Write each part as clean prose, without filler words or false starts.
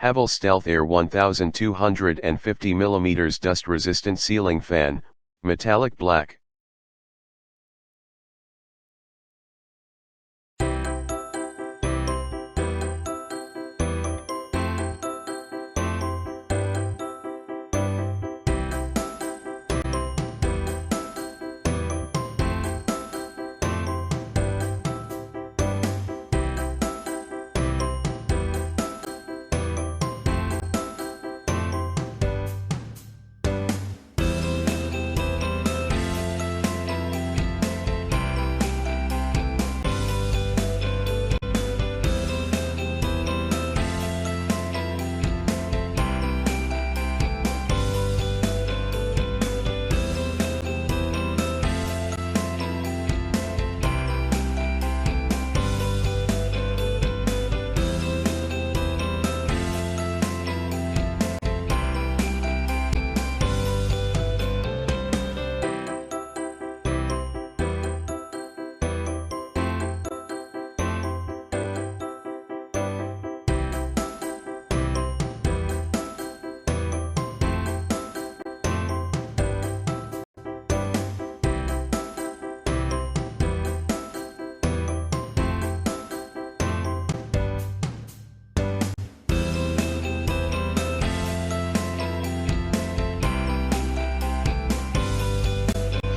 Havells Stealth Air 1250mm Dust Resistant Ceiling Fan, Metallic Black.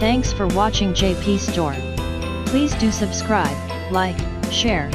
Thanks for watching JP Store. Please do subscribe, like, share,